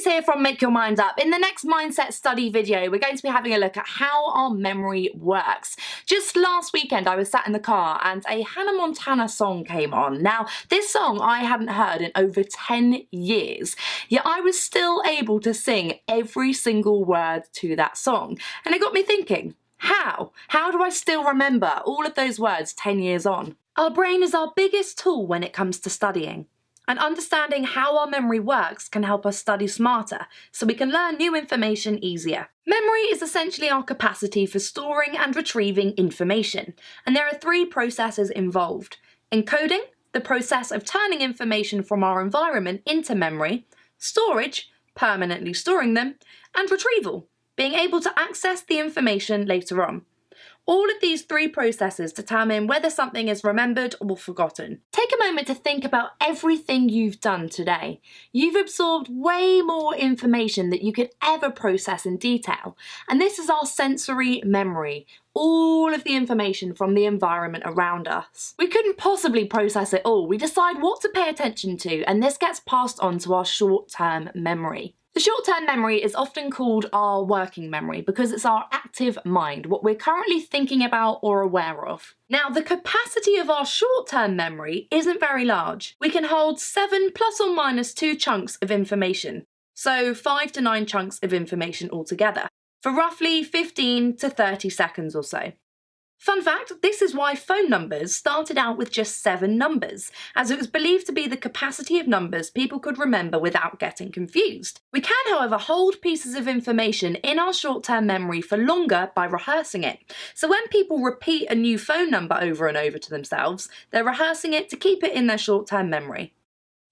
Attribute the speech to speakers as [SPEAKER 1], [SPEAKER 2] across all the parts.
[SPEAKER 1] here from Make Your Mind Up. In the next mindset study video, we're going to be having a look at how our memory works. Just last weekend, I was sat in the car and a Hannah Montana song came on. Now, this song I hadn't heard in over 10 years, yet I was still able to sing every single word to that song. And it got me thinking, how? How do I still remember all of those words 10 years on? Our brain is our biggest tool when it comes to studying. And understanding how our memory works can help us study smarter, so we can learn new information easier. Memory is essentially our capacity for storing and retrieving information, and there are three processes involved. Encoding, the process of turning information from our environment into memory, storage, permanently storing them, and retrieval, being able to access the information later on. All of these three processes determine whether something is remembered or forgotten. Take a moment to think about everything you've done today. You've absorbed way more information that you could ever process in detail, and this is our sensory memory, all of the information from the environment around us. We couldn't possibly process it all. We decide what to pay attention to, and this gets passed on to our short-term memory. The short-term memory is often called our working memory because it's our active mind, what we're currently thinking about or aware of. Now, the capacity of our short-term memory isn't very large. We can hold 7 plus or minus 2 chunks of information, so 5 to 9 chunks of information altogether, for roughly 15 to 30 seconds or so. Fun fact, this is why phone numbers started out with just 7 numbers, as it was believed to be the capacity of numbers people could remember without getting confused. We can, however, hold pieces of information in our short-term memory for longer by rehearsing it. So when people repeat a new phone number over and over to themselves, they're rehearsing it to keep it in their short-term memory.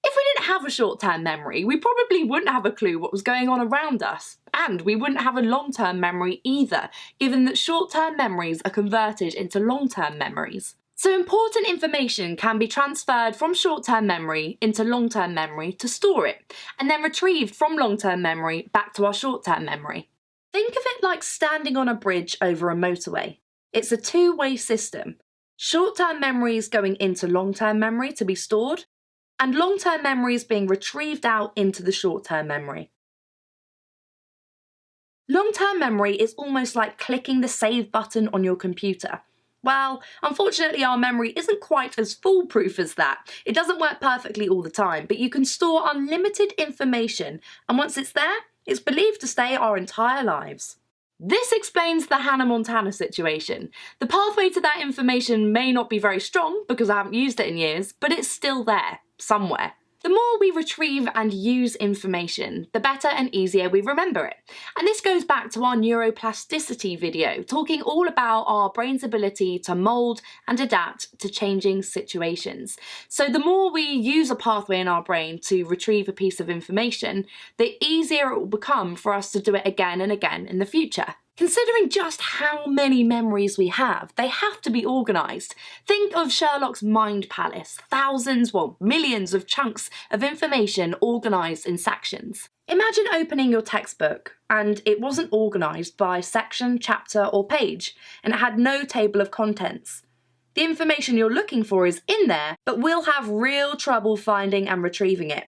[SPEAKER 1] If we didn't have a short-term memory, we probably wouldn't have a clue what was going on around us. And we wouldn't have a long-term memory either, given that short-term memories are converted into long-term memories. So important information can be transferred from short-term memory into long-term memory to store it, and then retrieved from long-term memory back to our short-term memory. Think of it like standing on a bridge over a motorway. It's a two-way system. Short-term memories going into long-term memory to be stored, and long-term memories being retrieved out into the short-term memory. Long-term memory is almost like clicking the save button on your computer. Well, unfortunately our memory isn't quite as foolproof as that. It doesn't work perfectly all the time, but you can store unlimited information, and once it's there, it's believed to stay our entire lives. This explains the Hannah Montana situation. The pathway to that information may not be very strong because I haven't used it in years, but it's still there, somewhere. The more we retrieve and use information, the better and easier we remember it. And this goes back to our neuroplasticity video, talking all about our brain's ability to mould and adapt to changing situations. So the more we use a pathway in our brain to retrieve a piece of information, the easier it will become for us to do it again and again in the future. Considering just how many memories we have, they have to be organised. Think of Sherlock's mind palace, thousands, well, millions of chunks of information organised in sections. Imagine opening your textbook and it wasn't organised by section, chapter or page, and it had no table of contents. The information you're looking for is in there, but we'll have real trouble finding and retrieving it.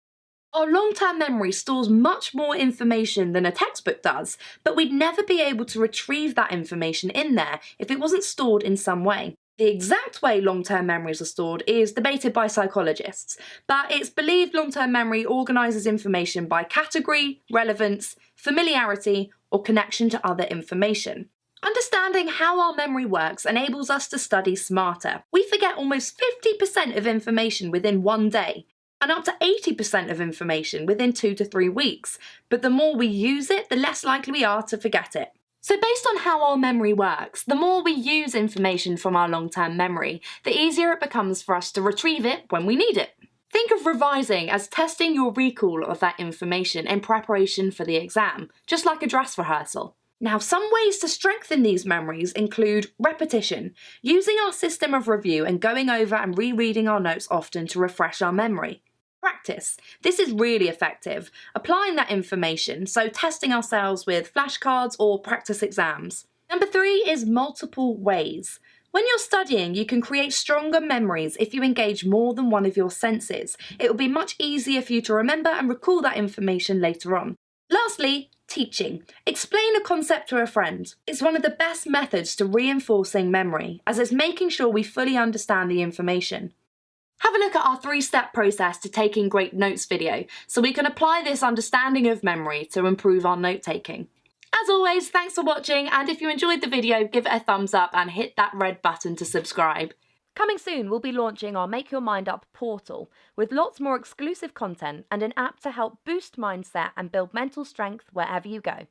[SPEAKER 1] Our long-term memory stores much more information than a textbook does, but we'd never be able to retrieve that information in there if it wasn't stored in some way. The exact way long-term memories are stored is debated by psychologists, but it's believed long-term memory organises information by category, relevance, familiarity, or connection to other information. Understanding how our memory works enables us to study smarter. We forget almost 50% of information within one day, and up to 80% of information within 2 to 3 weeks, but the more we use it, the less likely we are to forget it. So based on how our memory works, the more we use information from our long-term memory, the easier it becomes for us to retrieve it when we need it. Think of revising as testing your recall of that information in preparation for the exam, just like a dress rehearsal. Now, some ways to strengthen these memories include repetition, using our system of review and going over and rereading our notes often to refresh our memory. Practice. This is really effective, applying that information, so testing ourselves with flashcards or practice exams. Number 3 is multiple ways. When you're studying, you can create stronger memories if you engage more than one of your senses. It will be much easier for you to remember and recall that information later on. Lastly, teaching. Explain a concept to a friend. It's one of the best methods to reinforcing memory, as it's making sure we fully understand the information. Have a look at our 3-step process to taking great notes video, so we can apply this understanding of memory to improve our note-taking. As always, thanks for watching, and if you enjoyed the video, give it a thumbs up and hit that red button to subscribe. Coming soon, we'll be launching our Make Your Mind Up portal with lots more exclusive content and an app to help boost mindset and build mental strength wherever you go.